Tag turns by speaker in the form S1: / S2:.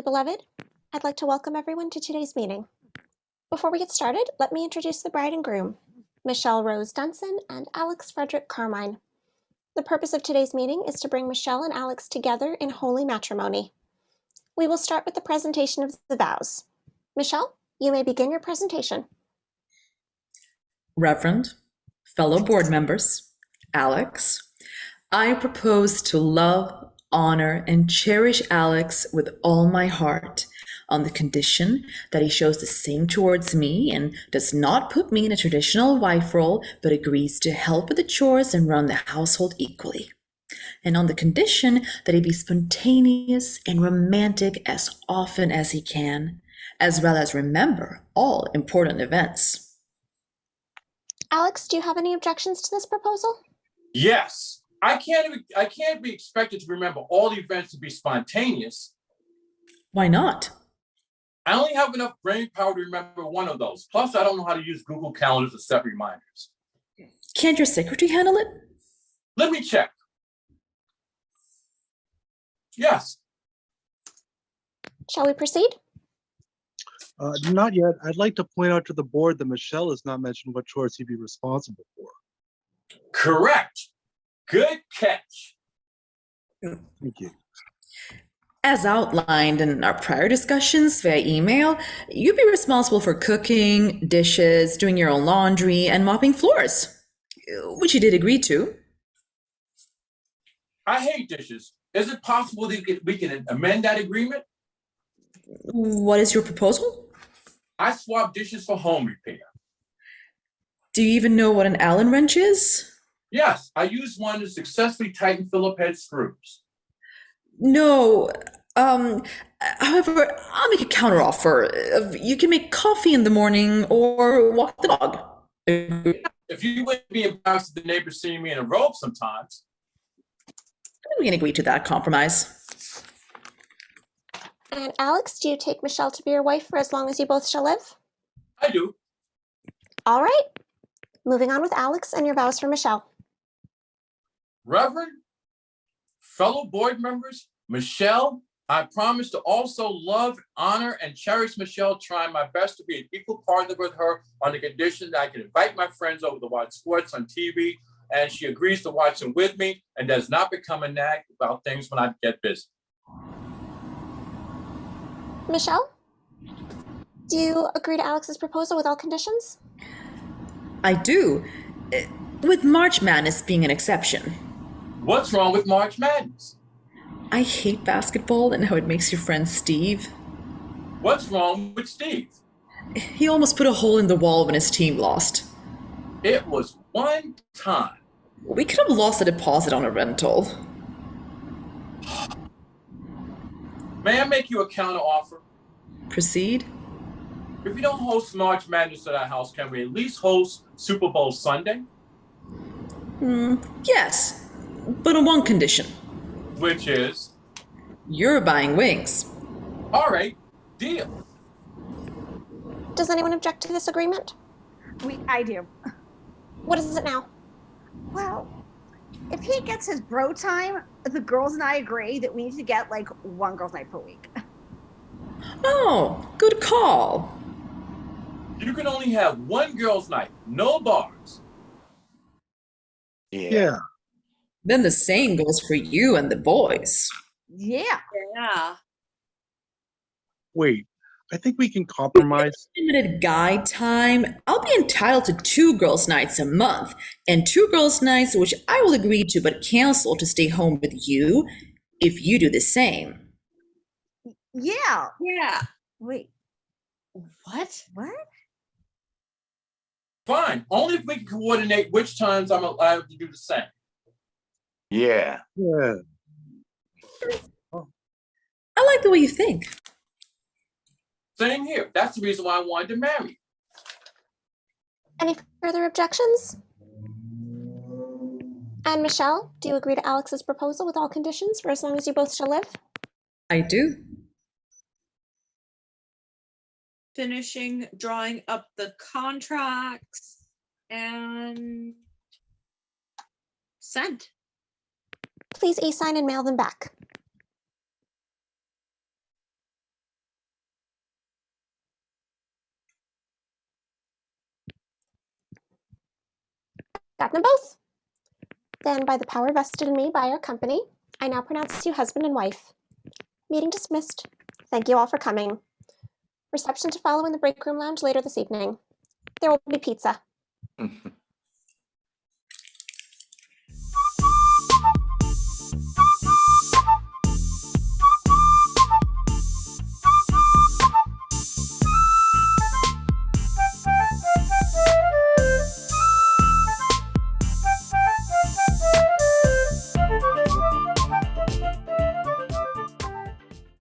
S1: Dearly beloved, I'd like to welcome everyone to today's meeting. Before we get started, let me introduce the bride and groom, Michelle Rose Dunson and Alex Frederick Carmine. The purpose of today's meeting is to bring Michelle and Alex together in holy matrimony. We will start with the presentation of the vows. Michelle, you may begin your presentation.
S2: Reverend, fellow board members, Alex, I propose to love, honor, and cherish Alex with all my heart, on the condition that he shows the same towards me and does not put me in a traditional wife role, but agrees to help with the chores and run the household equally. And on the condition that he be spontaneous and romantic as often as he can, as well as remember all important events.
S1: Alex, do you have any objections to this proposal?
S3: Yes. I can't be expected to remember all the events to be spontaneous.
S2: Why not?
S3: I only have enough brain power to remember one of those. Plus, I don't know how to use Google Calendar to set reminders.
S2: Can't your secretary handle it?
S3: Let me check. Yes.
S1: Shall we proceed?
S4: Not yet. I'd like to point out to the board that Michelle has not mentioned what chores he'd be responsible for.
S3: Correct. Good catch.
S4: Thank you.
S2: As outlined in our prior discussions via email, you'd be responsible for cooking, dishes, doing your own laundry, and mopping floors, which you did agree to.
S3: I hate dishes. Is it possible that we can amend that agreement?
S2: What is your proposal?
S3: I swap dishes for home repair.
S2: Do you even know what an Allen wrench is?
S3: Yes, I used one to successfully tighten Phillip head screws.
S2: No. However, I'll make a counteroffer. You can make coffee in the morning or walk the dog.
S3: If you wouldn't be embarrassed at the neighbors seeing me in a robe sometimes.
S2: We can agree to that compromise.
S1: And Alex, do you take Michelle to be your wife for as long as you both shall live?
S3: I do.
S1: All right. Moving on with Alex and your vows for Michelle.
S3: Reverend, fellow board members, Michelle, I promise to also love, honor, and cherish Michelle, trying my best to be an equal partner with her on the condition that I can invite my friends over to watch sports on TV, and she agrees to watch them with me and does not become a nag about things when I get busy.
S1: Michelle, do you agree to Alex's proposal with all conditions?
S2: I do, with March Madness being an exception.
S3: What's wrong with March Madness?
S2: I hate basketball and how it makes your friend Steve.
S3: What's wrong with Steve?
S2: He almost put a hole in the wall when his team lost.
S3: It was one time.
S2: We could have lost a deposit on a rental.
S3: May I make you a counter offer?
S2: Proceed.
S3: If we don't host March Madness at our house, can we at least host Super Bowl Sunday?
S2: Yes, but on one condition.
S3: Which is?
S2: You're buying wings.
S3: All right, deal.
S1: Does anyone object to this agreement?
S5: I do.
S1: What is it now?
S5: Well, if he gets his bro time, the girls and I agree that we need to get like one girls' night per week.
S2: Oh, good call.
S3: You can only have one girls' night, no bars.
S4: Yeah.
S2: Then the same goes for you and the boys.
S5: Yeah.
S4: Wait, I think we can compromise.
S2: Limited guy time, I'll be entitled to 2 girls' nights a month, and 2 girls' nights which I will agree to but cancel to stay home with you if you do the same.
S5: Yeah.
S6: Yeah.
S5: Wait,
S6: What?
S5: what?
S3: Fine, only if we can coordinate which times I'm allowed to do the same.
S7: Yeah.
S4: Yeah.
S2: I like the way you think.
S3: Same here. That's the reason why I wanted to marry you.
S1: Any further objections? And Michelle, do you agree to Alex's proposal with all conditions for as long as you both shall live?
S2: I do.
S6: Finishing drawing up the contracts and send.
S1: Please e-sign and mail them back. Got them both. Then, by the power vested in me by our company, I now pronounce you husband and wife. Meeting dismissed. Thank you all for coming. Reception to follow in the break room lounge later this evening. There will be pizza.